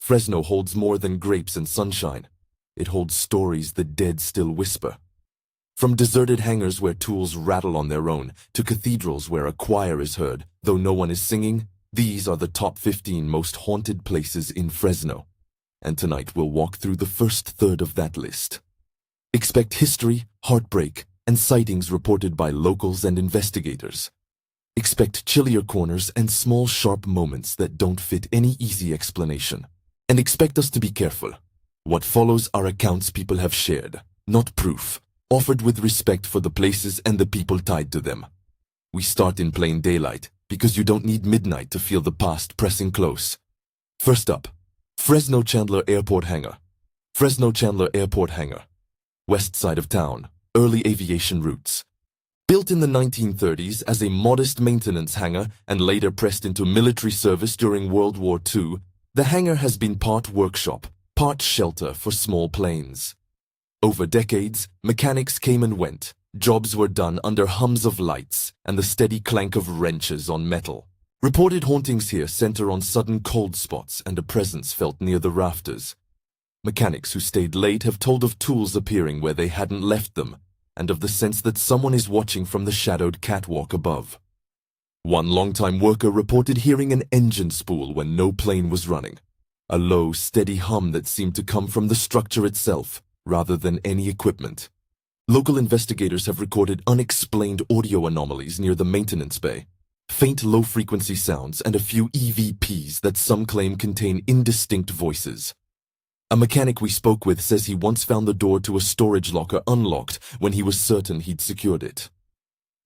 Fresno holds more than grapes and sunshine. It holds stories the dead still whisper. From deserted hangars where tools rattle on their own, to cathedrals where a choir is heard, though no one is singing, these are the top 15 most haunted places in Fresno. And tonight we'll walk through the first third of that list. Expect history, heartbreak, and sightings reported by locals and investigators. Expect chillier corners and small sharp moments that don't fit any easy explanation. And expect us to be careful. What follows are accounts people have shared, not proof, offered with respect for the places and the people tied to them. We start in plain daylight, because you don't need midnight to feel the past pressing close. First up, Fresno Chandler Airport hangar. Fresno Chandler Airport hangar. West side of town, early aviation routes. Built in the 1930s as a modest maintenance hangar and later pressed into military service during World War II, the hangar has been part workshop, part shelter for small planes. Over decades, mechanics came and went. Jobs were done under hums of lights and the steady clank of wrenches on metal. Reported hauntings here center on sudden cold spots and a presence felt near the rafters. Mechanics who stayed late have told of tools appearing where they hadn't left them, and of the sense that someone is watching from the shadowed catwalk above. One longtime worker reported hearing an engine spool when no plane was running, a low, steady hum that seemed to come from the structure itself, rather than any equipment. Local investigators have recorded unexplained audio anomalies near the maintenance bay, faint low-frequency sounds and a few EVPs that some claim contain indistinct voices. A mechanic we spoke with says he once found the door to a storage locker unlocked when he was certain he'd secured it.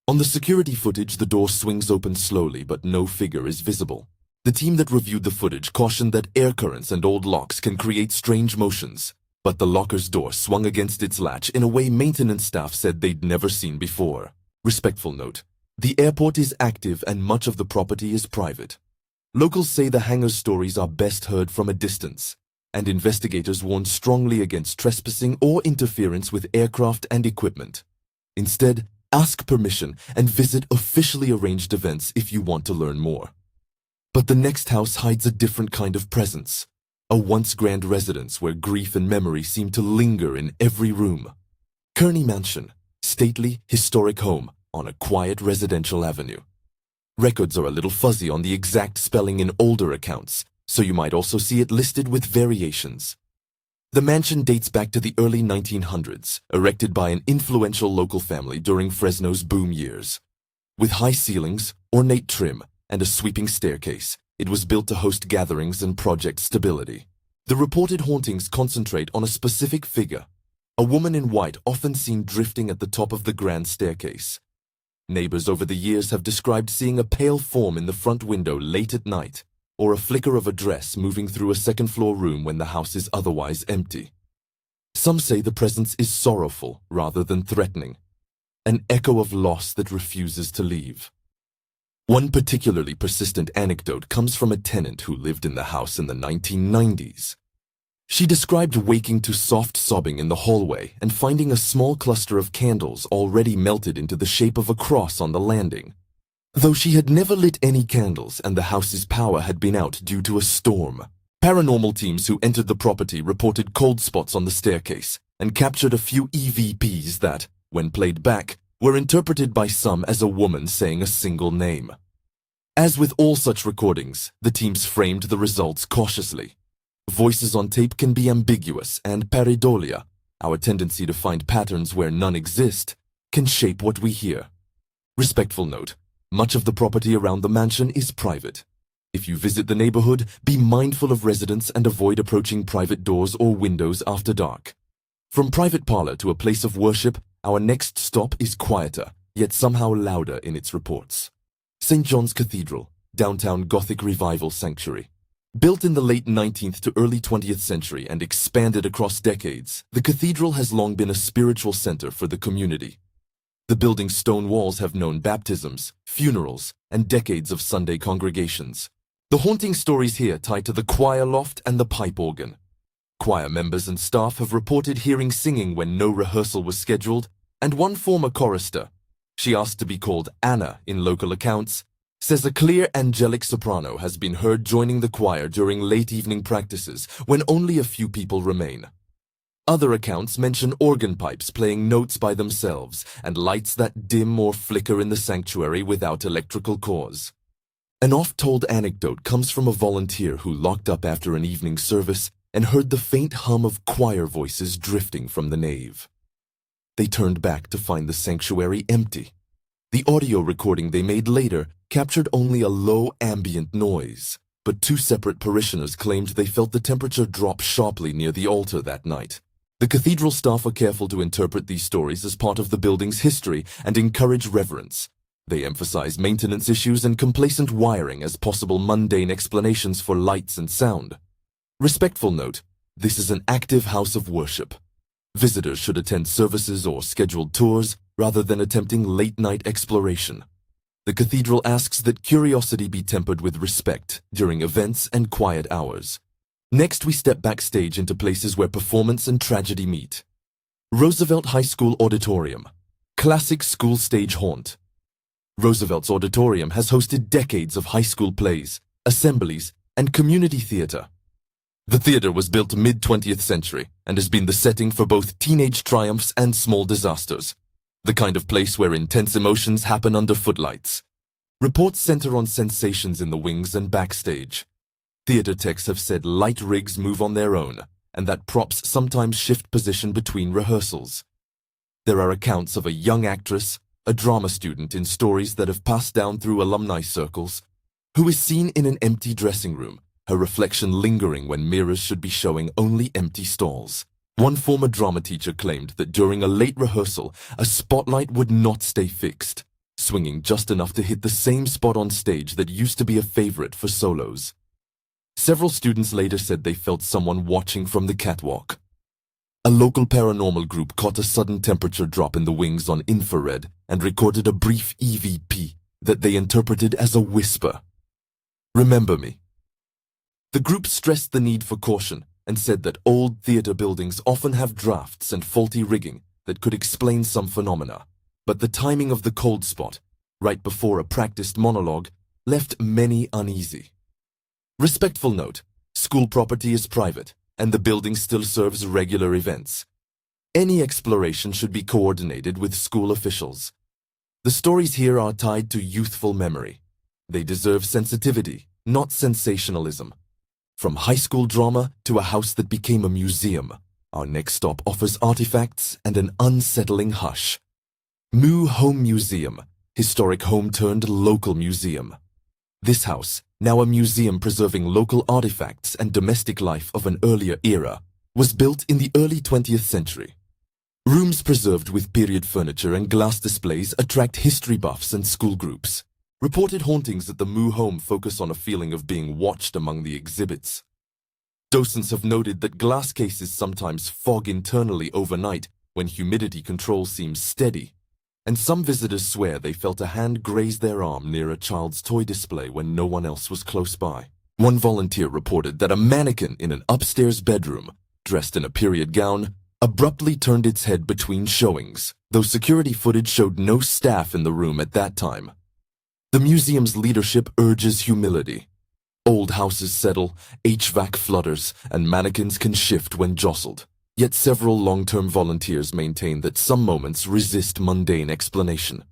On the security footage, the door swings open slowly, but no figure is visible. The team that reviewed the footage cautioned that air currents and old locks can create strange motions, but the locker's door swung against its latch in a way maintenance staff said they'd never seen before. Respectful note: the airport is active and much of the property is private. Locals say the hangar's stories are best heard from a distance, and investigators warn strongly against trespassing or interference with aircraft and equipment. Instead, ask permission and visit officially arranged events if you want to learn more. But the next house hides a different kind of presence, a once grand residence where grief and memory seem to linger in every room. Kearney Mansion, stately, historic home on a quiet residential avenue. Records are a little fuzzy on the exact spelling in older accounts, so you might also see it listed with variations. The mansion dates back to the early 1900s, erected by an influential local family during Fresno's boom years. With high ceilings, ornate trim, and a sweeping staircase, it was built to host gatherings and project stability. The reported hauntings concentrate on a specific figure, a woman in white often seen drifting at the top of the grand staircase. Neighbors over the years have described seeing a pale form in the front window late at night, or a flicker of a dress moving through a second-floor room when the house is otherwise empty. Some say the presence is sorrowful rather than threatening, an echo of loss that refuses to leave. One particularly persistent anecdote comes from a tenant who lived in the house in the 1990s. She described waking to soft sobbing in the hallway and finding a small cluster of candles already melted into the shape of a cross on the landing. Though she had never lit any candles and the house's power had been out due to a storm, paranormal teams who entered the property reported cold spots on the staircase and captured a few EVPs that, when played back, were interpreted by some as a woman saying a single name. As with all such recordings, the teams framed the results cautiously. Voices on tape can be ambiguous, and pareidolia, our tendency to find patterns where none exist, can shape what we hear. Respectful note: much of the property around the mansion is private. If you visit the neighborhood, be mindful of residents and avoid approaching private doors or windows after dark. From private parlor to a place of worship, our next stop is quieter, yet somehow louder in its reports. St. John's Cathedral, downtown Gothic revival sanctuary. Built in the late 19th to early 20th century and expanded across decades, the cathedral has long been a spiritual center for the community. The building's stone walls have known baptisms, funerals, and decades of Sunday congregations. The haunting stories here tie to the choir loft and the pipe organ. Choir members and staff have reported hearing singing when no rehearsal was scheduled, and one former chorister, she asked to be called Anna in local accounts, says a clear angelic soprano has been heard joining the choir during late evening practices when only a few people remain. Other accounts mention organ pipes playing notes by themselves and lights that dim or flicker in the sanctuary without electrical cause. An oft-told anecdote comes from a volunteer who locked up after an evening service and heard the faint hum of choir voices drifting from the nave. They turned back to find the sanctuary empty. The audio recording they made later captured only a low ambient noise, but two separate parishioners claimed they felt the temperature drop sharply near the altar that night. The cathedral staff are careful to interpret these stories as part of the building's history and encourage reverence. They emphasize maintenance issues and complacent wiring as possible mundane explanations for lights and sound. Respectful note, this is an active house of worship. Visitors should attend services or scheduled tours rather than attempting late-night exploration. The cathedral asks that curiosity be tempered with respect during events and quiet hours. Next, we step backstage into places where performance and tragedy meet. Roosevelt High School Auditorium, classic school stage haunt. Roosevelt's auditorium has hosted decades of high school plays, assemblies, and community theater. The theater was built mid-20th century and has been the setting for both teenage triumphs and small disasters, the kind of place where intense emotions happen under footlights. Reports center on sensations in the wings and backstage. Theater techs have said light rigs move on their own, and that props sometimes shift position between rehearsals. There are accounts of a young actress, a drama student in stories that have passed down through alumni circles, who is seen in an empty dressing room, her reflection lingering when mirrors should be showing only empty stalls. One former drama teacher claimed that during a late rehearsal, a spotlight would not stay fixed, swinging just enough to hit the same spot on stage that used to be a favorite for solos. Several students later said they felt someone watching from the catwalk. A local paranormal group caught a sudden temperature drop in the wings on infrared and recorded a brief EVP that they interpreted as a whisper. Remember me. The group stressed the need for caution and said that old theater buildings often have drafts and faulty rigging that could explain some phenomena, but the timing of the cold spot, right before a practiced monologue, left many uneasy. Respectful note, school property is private, and the building still serves regular events. Any exploration should be coordinated with school officials. The stories here are tied to youthful memory. They deserve sensitivity, not sensationalism. From high school drama to a house that became a museum, our next stop offers artifacts and an unsettling hush. Moo Home Museum, historic home turned local museum. This house, now a museum preserving local artifacts and domestic life of an earlier era, was built in the early 20th century. Rooms preserved with period furniture and glass displays attract history buffs and school groups. Reported hauntings at the Moo home focus on a feeling of being watched among the exhibits. Docents have noted that glass cases sometimes fog internally overnight when humidity control seems steady, and some visitors swear they felt a hand graze their arm near a child's toy display when no one else was close by. One volunteer reported that a mannequin in an upstairs bedroom, dressed in a period gown, abruptly turned its head between showings, though security footage showed no staff in the room at that time. The museum's leadership urges humility. Old houses settle, HVAC flutters, and mannequins can shift when jostled. Yet several long-term volunteers maintain that some moments resist mundane explanation.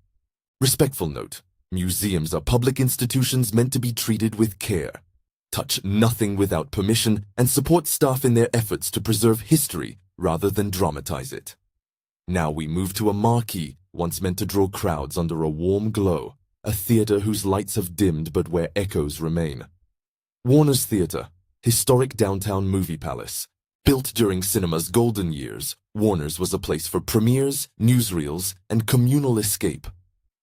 Respectful note, museums are public institutions meant to be treated with care. Touch nothing without permission and support staff in their efforts to preserve history rather than dramatize it. Now we move to a marquee once meant to draw crowds under a warm glow. A theater whose lights have dimmed but where echoes remain. Warner's Theater, historic downtown movie palace. Built during cinema's golden years, Warner's was a place for premieres, newsreels, and communal escape.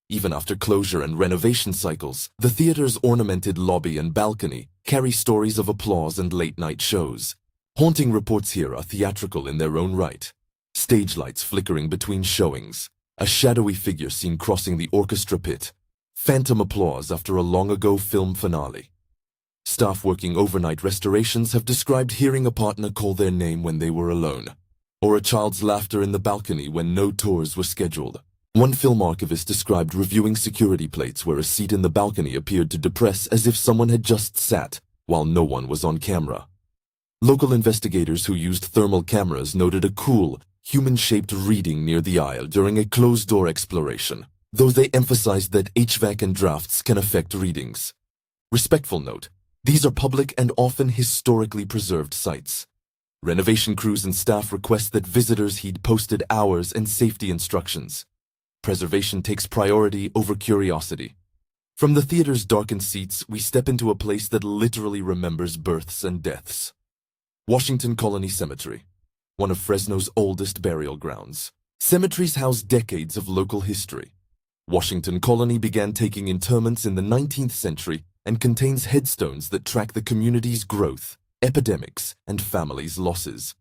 Even after closure and renovation cycles, the theater's ornamented lobby and balcony carry stories of applause and late-night shows. Haunting reports here are theatrical in their own right. Stage lights flickering between showings, a shadowy figure seen crossing the orchestra pit, phantom applause after a long-ago film finale. Staff working overnight restorations have described hearing a partner call their name when they were alone, or a child's laughter in the balcony when no tours were scheduled. One film archivist described reviewing security plates where a seat in the balcony appeared to depress as if someone had just sat, while no one was on camera. Local investigators who used thermal cameras noted a cool, human-shaped reading near the aisle during a closed-door exploration, though they emphasized that HVAC and drafts can affect readings. Respectful note: these are public and often historically preserved sites. Renovation crews and staff request that visitors heed posted hours and safety instructions. Preservation takes priority over curiosity. From the theater's darkened seats, we step into a place that literally remembers births and deaths. Washington Colony Cemetery, one of Fresno's oldest burial grounds. Cemeteries house decades of local history. Washington Colony began taking interments in the 19th century and contains headstones that track the community's growth, epidemics, and families' losses.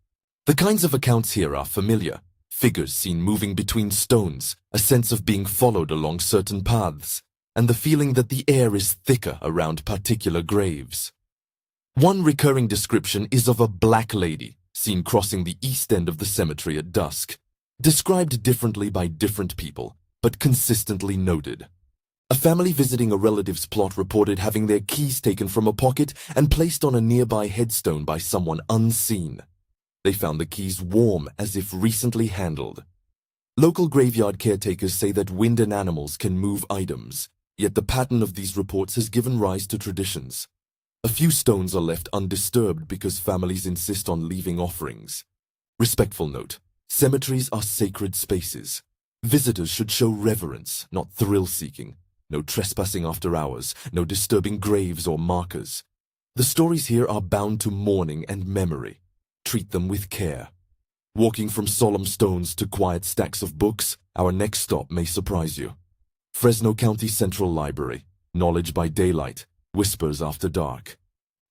The kinds of accounts here are familiar: figures seen moving between stones, a sense of being followed along certain paths, and the feeling that the air is thicker around particular graves. One recurring description is of a black lady seen crossing the east end of the cemetery at dusk, described differently by different people, but consistently noted. A family visiting a relative's plot reported having their keys taken from a pocket and placed on a nearby headstone by someone unseen. They found the keys warm as if recently handled. Local graveyard caretakers say that wind and animals can move items, yet the pattern of these reports has given rise to traditions. A few stones are left undisturbed because families insist on leaving offerings. Respectful note: cemeteries are sacred spaces. Visitors should show reverence, not thrill-seeking. No trespassing after hours, no disturbing graves or markers. The stories here are bound to mourning and memory. Treat them with care. Walking from solemn stones to quiet stacks of books, our next stop may surprise you. Fresno County Central Library, knowledge by daylight, whispers after dark.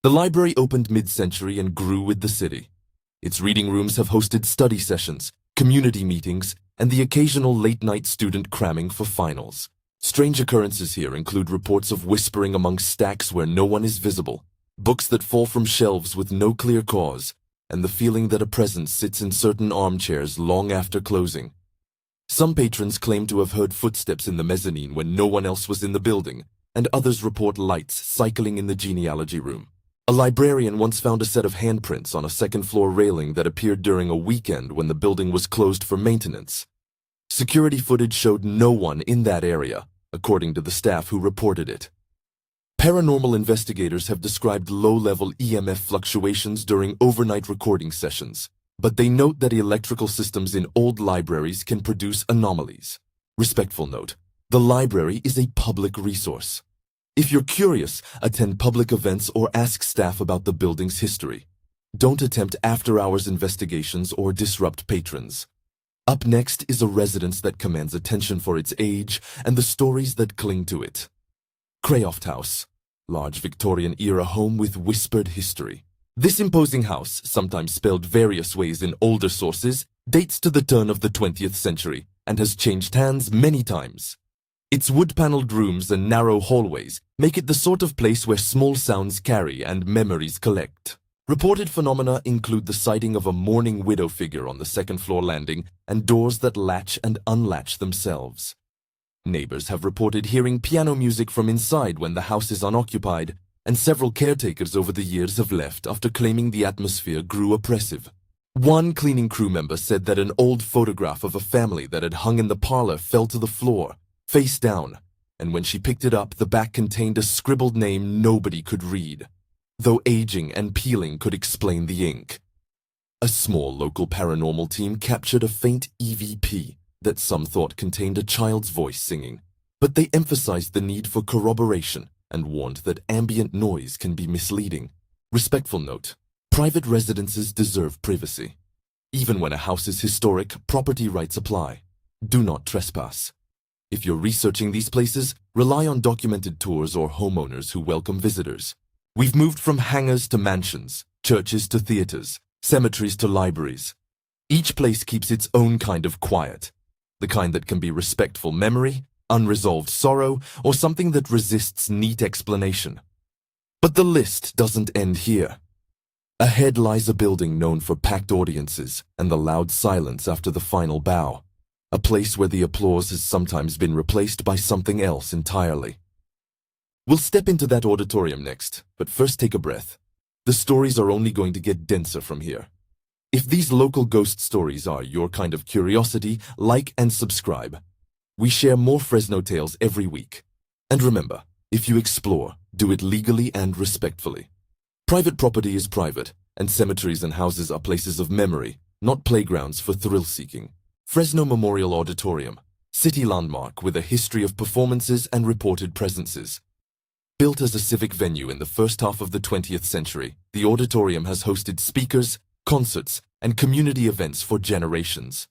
The library opened mid-century and grew with the city. Its reading rooms have hosted study sessions, community meetings, and the occasional late-night student cramming for finals. Strange occurrences here include reports of whispering among stacks where no one is visible, books that fall from shelves with no clear cause, and the feeling that a presence sits in certain armchairs long after closing. Some patrons claim to have heard footsteps in the mezzanine when no one else was in the building, and others report lights cycling in the genealogy room. A librarian once found a set of handprints on a second-floor railing that appeared during a weekend when the building was closed for maintenance. Security footage showed no one in that area, according to the staff who reported it. Paranormal investigators have described low-level EMF fluctuations during overnight recording sessions, but they note that electrical systems in old libraries can produce anomalies. Respectful note: the library is a public resource. If you're curious, attend public events or ask staff about the building's history. Don't attempt after-hours investigations or disrupt patrons. Up next is a residence that commands attention for its age and the stories that cling to it. Crayoft House, large Victorian-era home with whispered history. This imposing house, sometimes spelled various ways in older sources, dates to the turn of the 20th century and has changed hands many times. Its wood-paneled rooms and narrow hallways make it the sort of place where small sounds carry and memories collect. Reported phenomena include the sighting of a mourning widow figure on the second-floor landing and doors that latch and unlatch themselves. Neighbors have reported hearing piano music from inside when the house is unoccupied, and several caretakers over the years have left after claiming the atmosphere grew oppressive. One cleaning crew member said that an old photograph of a family that had hung in the parlor fell to the floor, face down, and when she picked it up, the back contained a scribbled name nobody could read, though aging and peeling could explain the ink. A small local paranormal team captured a faint EVP that some thought contained a child's voice singing, but they emphasized the need for corroboration and warned that ambient noise can be misleading. Respectful note: private residences deserve privacy. Even when a house is historic, property rights apply. Do not trespass. If you're researching these places, rely on documented tours or homeowners who welcome visitors. We've moved from hangars to mansions, churches to theaters, cemeteries to libraries. Each place keeps its own kind of quiet, the kind that can be respectful memory, unresolved sorrow, or something that resists neat explanation. But the list doesn't end here. Ahead lies a building known for packed audiences and the loud silence after the final bow. a place where the applause has sometimes been replaced by something else entirely. We'll step into that auditorium next, but first take a breath. The stories are only going to get denser from here. If these local ghost stories are your kind of curiosity, like and subscribe. We share more Fresno tales every week. And remember, if you explore, do it legally and respectfully. Private property is private, and cemeteries and houses are places of memory, not playgrounds for thrill-seeking. Fresno Memorial Auditorium, city landmark with a history of performances and reported presences. Built as a civic venue in the first half of the 20th century, the auditorium has hosted speakers, concerts, and community events for generations.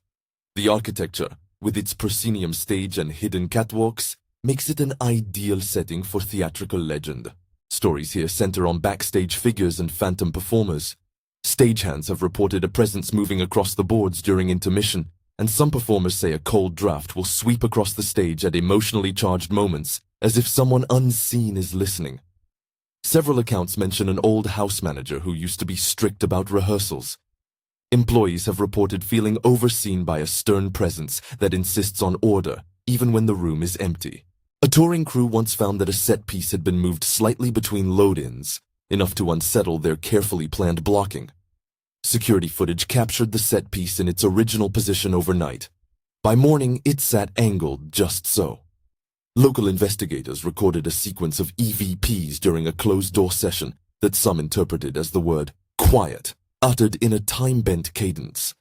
The architecture, with its proscenium stage and hidden catwalks, makes it an ideal setting for theatrical legend. Stories here center on backstage figures and phantom performers. Stagehands have reported a presence moving across the boards during intermission, and some performers say a cold draft will sweep across the stage at emotionally charged moments, as if someone unseen is listening. Several accounts mention an old house manager who used to be strict about rehearsals. Employees have reported feeling overseen by a stern presence that insists on order, even when the room is empty. A touring crew once found that a set piece had been moved slightly between load-ins, enough to unsettle their carefully planned blocking. Security footage captured the set piece in its original position overnight. By morning, it sat angled just so. Local investigators recorded a sequence of EVPs during a closed-door session that some interpreted as the word quiet, uttered in a time-bent cadence.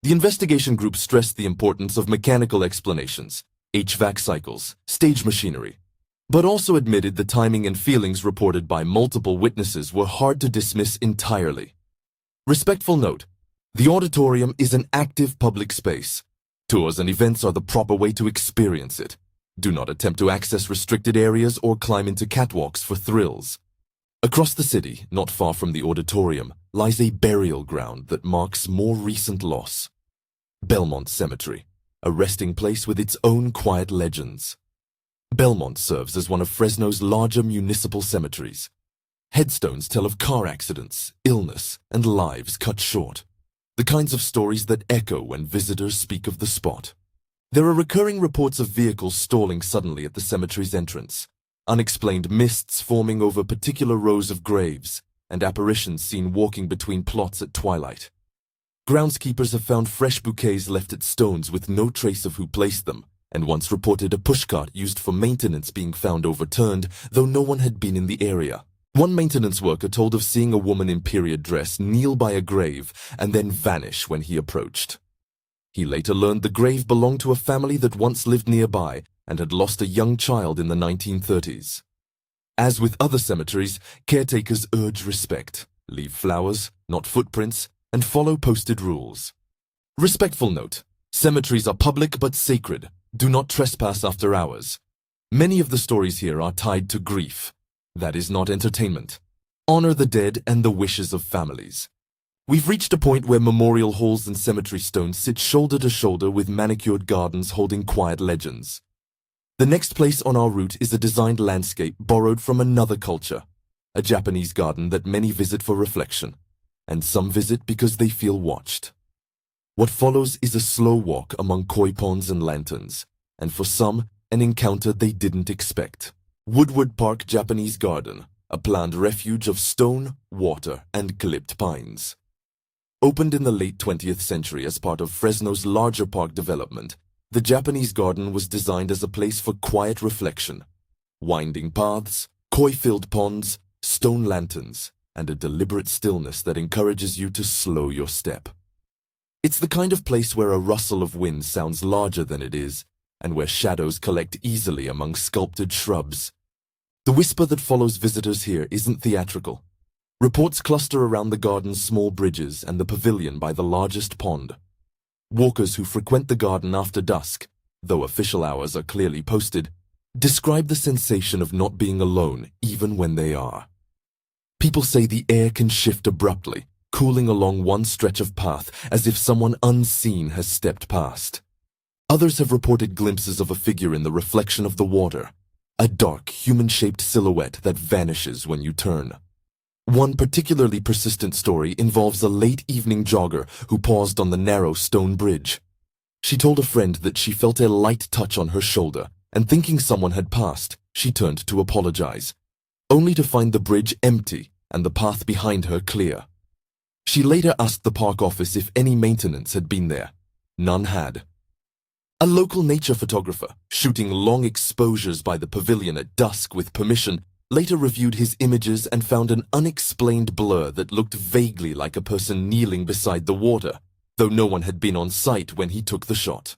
The investigation group stressed the importance of mechanical explanations, HVAC cycles, stage machinery, but also admitted the timing and feelings reported by multiple witnesses were hard to dismiss entirely. Respectful note: the auditorium is an active public space. Tours and events are the proper way to experience it. Do not attempt to access restricted areas or climb into catwalks for thrills. Across the city, not far from the auditorium, lies a burial ground that marks more recent loss. Belmont Cemetery, a resting place with its own quiet legends. Belmont serves as one of Fresno's larger municipal cemeteries. Headstones tell of car accidents, illness, and lives cut short. The kinds of stories that echo when visitors speak of the spot. There are recurring reports of vehicles stalling suddenly at the cemetery's entrance, unexplained mists forming over particular rows of graves, and apparitions seen walking between plots at twilight. Groundskeepers have found fresh bouquets left at stones with no trace of who placed them, and once reported a pushcart used for maintenance being found overturned, though no one had been in the area. One maintenance worker told of seeing a woman in period dress kneel by a grave and then vanish when he approached. He later learned the grave belonged to a family that once lived nearby and had lost a young child in the 1930s. As with other cemeteries, caretakers urge respect, leave flowers, not footprints, and follow posted rules. Respectful note: cemeteries are public but sacred. Do not trespass after hours. Many of the stories here are tied to grief. That is not entertainment. Honor the dead and the wishes of families. We've reached a point where memorial halls and cemetery stones sit shoulder to shoulder with manicured gardens holding quiet legends. The next place on our route is a designed landscape borrowed from another culture, a Japanese garden that many visit for reflection, and some visit because they feel watched. What follows is a slow walk among koi ponds and lanterns, and for some, an encounter they didn't expect. Woodward Park Japanese Garden, a planned refuge of stone, water, and clipped pines. Opened in the late 20th century as part of Fresno's larger park development, the Japanese garden was designed as a place for quiet reflection. Winding paths, koi-filled ponds, stone lanterns, and a deliberate stillness that encourages you to slow your step. It's the kind of place where a rustle of wind sounds larger than it is, and where shadows collect easily among sculpted shrubs. The whisper that follows visitors here isn't theatrical. Reports cluster around the garden's small bridges and the pavilion by the largest pond. Walkers who frequent the garden after dusk, though official hours are clearly posted, describe the sensation of not being alone even when they are. People say the air can shift abruptly, cooling along one stretch of path as if someone unseen has stepped past. Others have reported glimpses of a figure in the reflection of the water, a dark, human-shaped silhouette that vanishes when you turn. One particularly persistent story involves a late-evening jogger who paused on the narrow stone bridge. She told a friend that she felt a light touch on her shoulder, and thinking someone had passed, she turned to apologize, only to find the bridge empty and the path behind her clear. She later asked the park office if any maintenance had been there. None had. A local nature photographer, shooting long exposures by the pavilion at dusk with permission, later reviewed his images and found an unexplained blur that looked vaguely like a person kneeling beside the water, though no one had been on site when he took the shot.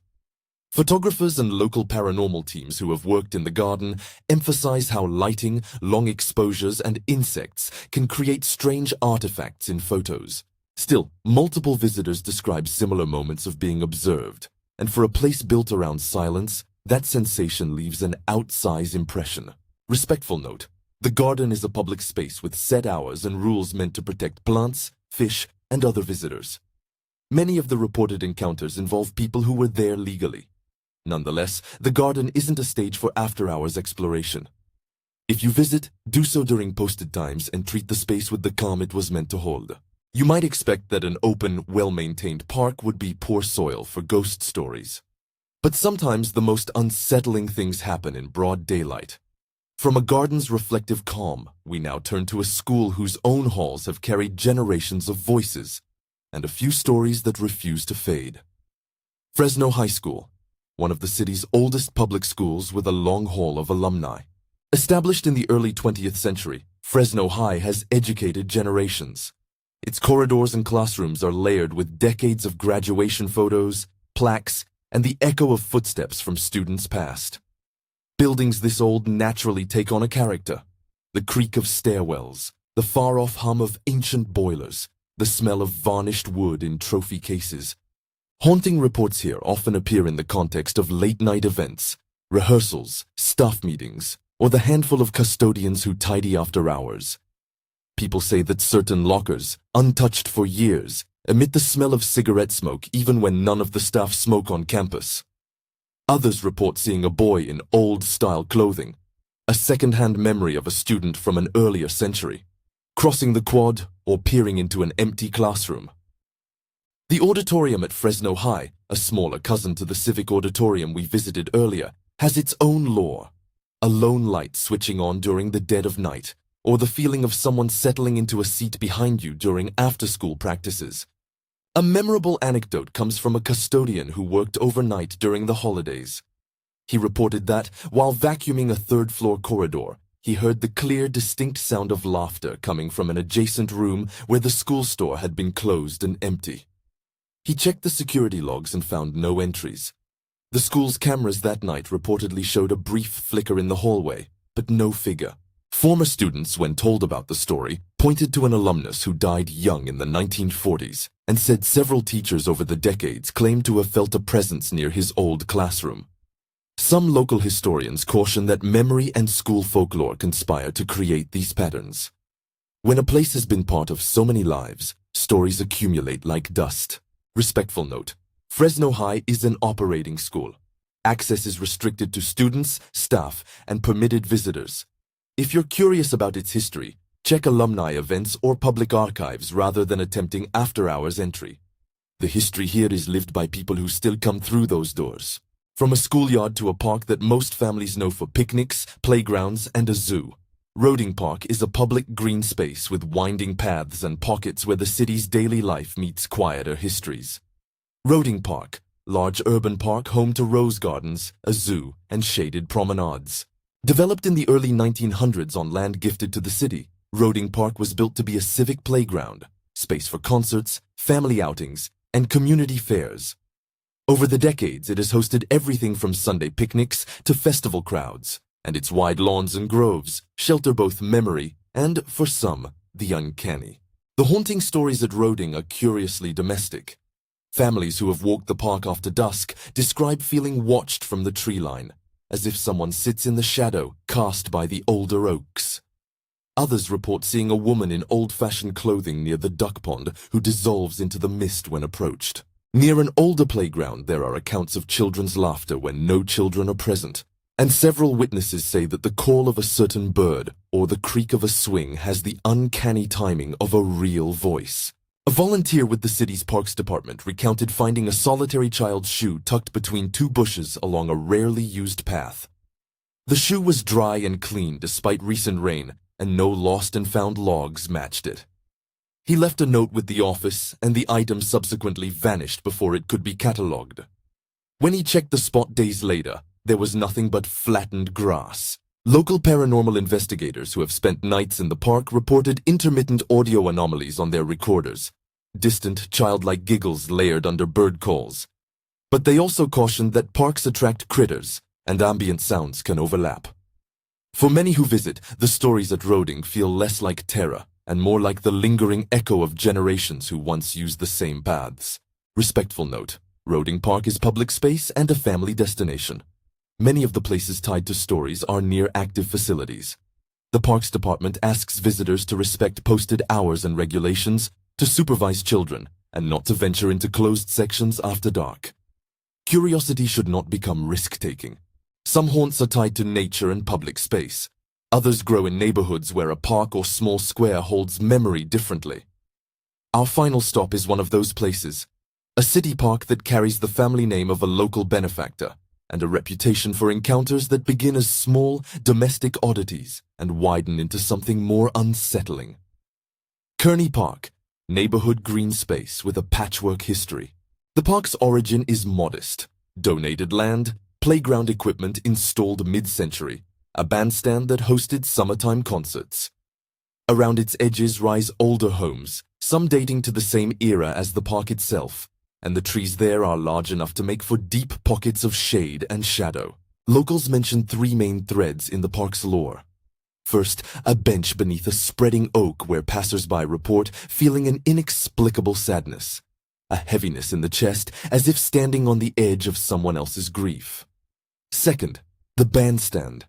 Photographers and local paranormal teams who have worked in the garden emphasize how lighting, long exposures, and insects can create strange artifacts in photos. Still, multiple visitors describe similar moments of being observed, and for a place built around silence, that sensation leaves an outsized impression. Respectful note: the garden is a public space with set hours and rules meant to protect plants, fish, and other visitors. Many of the reported encounters involve people who were there legally. Nonetheless, the garden isn't a stage for after-hours exploration. If you visit, do so during posted times and treat the space with the calm it was meant to hold. You might expect that an open, well-maintained park would be poor soil for ghost stories. But sometimes the most unsettling things happen in broad daylight. From a garden's reflective calm, we now turn to a school whose own halls have carried generations of voices, and a few stories that refuse to fade. Fresno High School, one of the city's oldest public schools with a long haul of alumni. Established in the early 20th century, Fresno High has educated generations. Its corridors and classrooms are layered with decades of graduation photos, plaques, and the echo of footsteps from students past. Buildings this old naturally take on a character. The creak of stairwells, the far-off hum of ancient boilers, the smell of varnished wood in trophy cases. Haunting reports here often appear in the context of late-night events, rehearsals, staff meetings, or the handful of custodians who tidy after hours. People say that certain lockers, untouched for years, emit the smell of cigarette smoke even when none of the staff smoke on campus. Others report seeing a boy in old-style clothing, a second-hand memory of a student from an earlier century, crossing the quad or peering into an empty classroom. The auditorium at Fresno High, a smaller cousin to the civic auditorium we visited earlier, has its own lore. A lone light switching on during the dead of night, or the feeling of someone settling into a seat behind you during after-school practices. A memorable anecdote comes from a custodian who worked overnight during the holidays. He reported that, while vacuuming a third-floor corridor, he heard the clear, distinct sound of laughter coming from an adjacent room where the school store had been closed and empty. He checked the security logs and found no entries. The school's cameras that night reportedly showed a brief flicker in the hallway, but no figure. Former students, when told about the story, pointed to an alumnus who died young in the 1940s and said several teachers over the decades claimed to have felt a presence near his old classroom. Some local historians caution that memory and school folklore conspire to create these patterns. When a place has been part of so many lives, stories accumulate like dust. Respectful note: Fresno High is an operating school. Access is restricted to students, staff, and permitted visitors. If you're curious about its history, check alumni events or public archives rather than attempting after-hours entry. The history here is lived by people who still come through those doors. From a schoolyard to a park that most families know for picnics, playgrounds, and a zoo, Roding Park is a public green space with winding paths and pockets where the city's daily life meets quieter histories. Roding Park, large urban park home to rose gardens, a zoo, and shaded promenades. Developed in the early 1900s on land gifted to the city, Roding Park was built to be a civic playground, space for concerts, family outings, and community fairs. Over the decades, it has hosted everything from Sunday picnics to festival crowds, and its wide lawns and groves shelter both memory and, for some, the uncanny. The haunting stories at Roding are curiously domestic. Families who have walked the park after dusk describe feeling watched from the tree line, as if someone sits in the shadow cast by the older oaks. Others report seeing a woman in old-fashioned clothing near the duck pond who dissolves into the mist when approached. Near an older playground, there are accounts of children's laughter when no children are present, and several witnesses say that the call of a certain bird or the creak of a swing has the uncanny timing of a real voice. A volunteer with the city's parks department recounted finding a solitary child's shoe tucked between two bushes along a rarely used path. The shoe was dry and clean despite recent rain, and no lost and found logs matched it. He left a note with the office, and the item subsequently vanished before it could be catalogued. When he checked the spot days later, there was nothing but flattened grass. Local paranormal investigators who have spent nights in the park reported intermittent audio anomalies on their recorders, distant, childlike giggles layered under bird calls. But they also cautioned that parks attract critters, and ambient sounds can overlap. For many who visit, the stories at Roding feel less like terror and more like the lingering echo of generations who once used the same paths. Respectful note: Roding Park is public space and a family destination. Many of the places tied to stories are near active facilities. The Parks Department asks visitors to respect posted hours and regulations, to supervise children, and not to venture into closed sections after dark. Curiosity should not become risk-taking. Some haunts are tied to nature and public space. Others grow in neighborhoods where a park or small square holds memory differently. Our final stop is one of those places, a city park that carries the family name of a local benefactor and a reputation for encounters that begin as small, domestic oddities and widen into something more unsettling. Kearney Park, neighborhood green space with a patchwork history. The park's origin is modest. Donated land, playground equipment installed mid-century, a bandstand that hosted summertime concerts. Around its edges rise older homes, some dating to the same era as the park itself, and the trees there are large enough to make for deep pockets of shade and shadow. Locals mention three main threads in the park's lore. First, a bench beneath a spreading oak where passers-by report feeling an inexplicable sadness, a heaviness in the chest as if standing on the edge of someone else's grief. Second, the bandstand.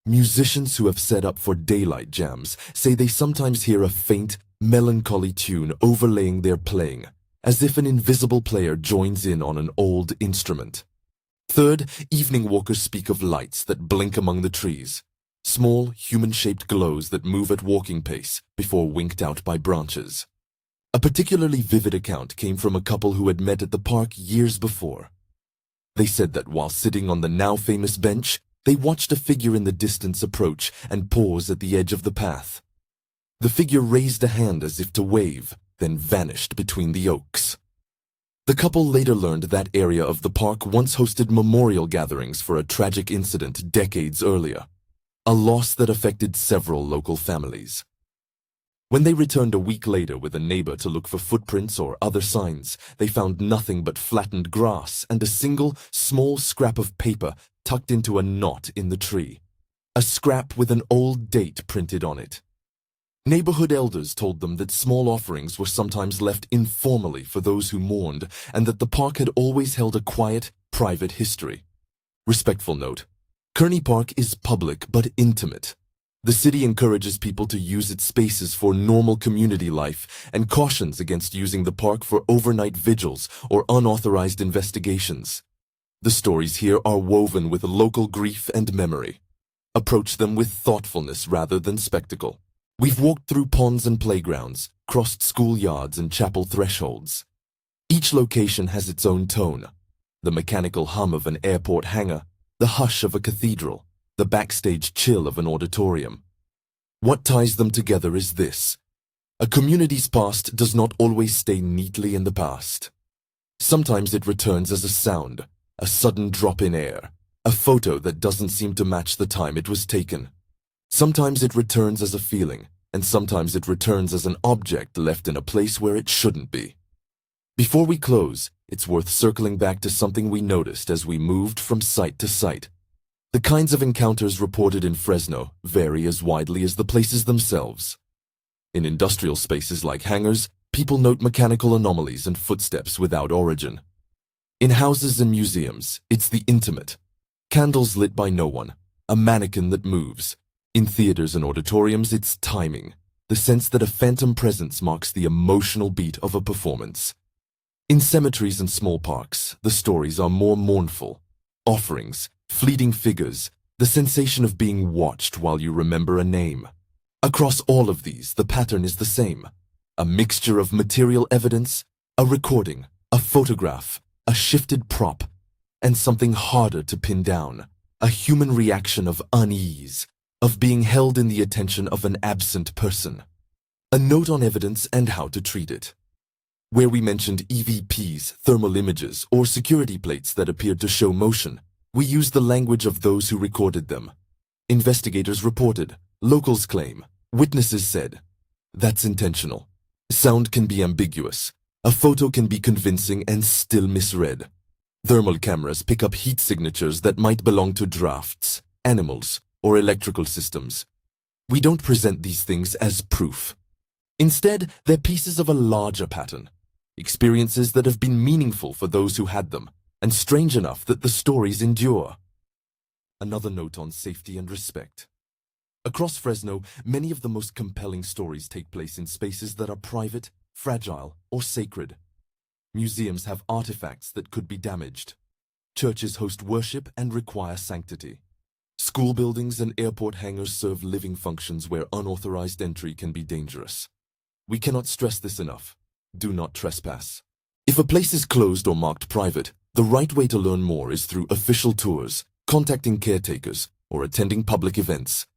Musicians who have set up for daylight jams say they sometimes hear a faint, melancholy tune overlaying their playing, as if an invisible player joins in on an old instrument. Third, evening walkers speak of lights that blink among the trees, small, human-shaped glows that move at walking pace before winked out by branches. A particularly vivid account came from a couple who had met at the park years before. They said that while sitting on the now-famous bench, they watched a figure in the distance approach and pause at the edge of the path. The figure raised a hand as if to wave, then vanished between the oaks. The couple later learned that area of the park once hosted memorial gatherings for a tragic incident decades earlier, a loss that affected several local families. When they returned a week later with a neighbor to look for footprints or other signs, they found nothing but flattened grass and a single, small scrap of paper tucked into a knot in the tree, a scrap with an old date printed on it. Neighborhood elders told them that small offerings were sometimes left informally for those who mourned, and that the park had always held a quiet, private history. Respectful note: Kearney Park is public but intimate. The city encourages people to use its spaces for normal community life and cautions against using the park for overnight vigils or unauthorized investigations. The stories here are woven with local grief and memory. Approach them with thoughtfulness rather than spectacle. We've walked through ponds and playgrounds, crossed schoolyards and chapel thresholds. Each location has its own tone: the mechanical hum of an airport hangar, the hush of a cathedral, the backstage chill of an auditorium. What ties them together is this: a community's past does not always stay neatly in the past. Sometimes it returns as a sound, a sudden drop in air, a photo that doesn't seem to match the time it was taken. Sometimes it returns as a feeling, and sometimes it returns as an object left in a place where it shouldn't be. Before we close, it's worth circling back to something we noticed as we moved from site to site. The kinds of encounters reported in Fresno vary as widely as the places themselves. In industrial spaces like hangars, people note mechanical anomalies and footsteps without origin. In houses and museums, it's the intimate: candles lit by no one, a mannequin that moves. In theaters and auditoriums, it's timing, the sense that a phantom presence marks the emotional beat of a performance. In cemeteries and small parks, the stories are more mournful: offerings, fleeting figures, the sensation of being watched while you remember a name. Across all of these, the pattern is the same: A mixture of material evidence, a recording, a photograph, a shifted prop, and something harder to pin down. A human reaction of unease, of being held in the attention of an absent person. A note on evidence and how to treat it. Where we mentioned EVPs, thermal images, or security plates that appeared to show motion, we used the language of those who recorded them. Investigators reported, locals claim, witnesses said. That's intentional. Sound can be ambiguous. A photo can be convincing and still misread. Thermal cameras pick up heat signatures that might belong to drafts, animals, or electrical systems. We don't present these things as proof. Instead, they're pieces of a larger pattern. Experiences that have been meaningful for those who had them, and strange enough that the stories endure. Another note on safety and respect. Across Fresno, many of the most compelling stories take place in spaces that are private, fragile, or sacred. Museums have artifacts that could be damaged. Churches host worship and require sanctity. School buildings and airport hangars serve living functions where unauthorized entry can be dangerous. We cannot stress this enough. Do not trespass. If a place is closed or marked private, the right way to learn more is through official tours, contacting caretakers, or attending public events.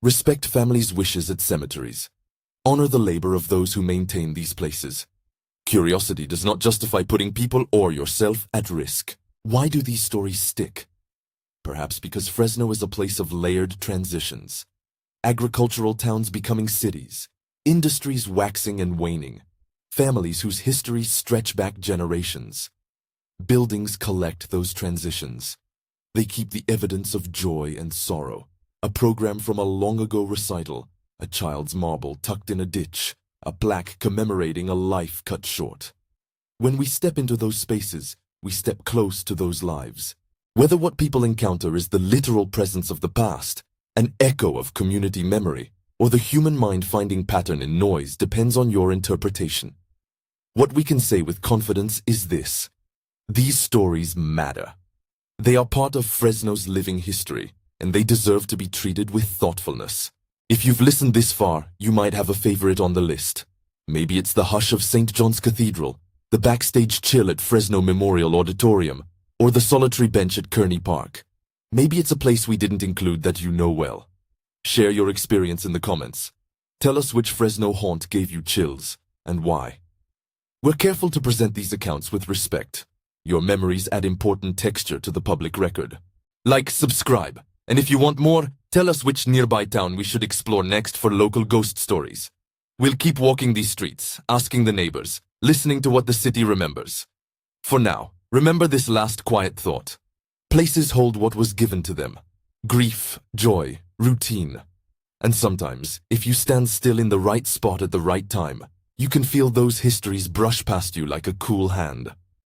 Respect families' wishes at cemeteries. Honor the labor of those who maintain these places. Curiosity does not justify putting people or yourself at risk. Why do these stories stick? Perhaps because Fresno is a place of layered transitions. Agricultural towns becoming cities, industries waxing and waning, families whose histories stretch back generations. Buildings collect those transitions. They keep the evidence of joy and sorrow, a program from a long-ago recital, a child's marble tucked in a ditch, a plaque commemorating a life cut short. When we step into those spaces, we step close to those lives. Whether what people encounter is the literal presence of the past, an echo of community memory, or the human mind finding pattern in noise depends on your interpretation. What we can say with confidence is this: these stories matter. They are part of Fresno's living history, and they deserve to be treated with thoughtfulness. If you've listened this far, you might have a favorite on the list. Maybe it's the hush of St. John's Cathedral, the backstage chill at Fresno Memorial Auditorium, or the solitary bench at Kearney Park. Maybe it's a place we didn't include that you know well. Share your experience in the comments. Tell us which Fresno haunt gave you chills, and why. We're careful to present these accounts with respect. Your memories add important texture to the public record. Like, subscribe, and if you want more, tell us which nearby town we should explore next for local ghost stories. We'll keep walking these streets, asking the neighbors, listening to what the city remembers. For now, remember this last quiet thought. Places hold what was given to them: grief, joy, routine. And sometimes, if you stand still in the right spot at the right time, you can feel those histories brush past you like a cool hand.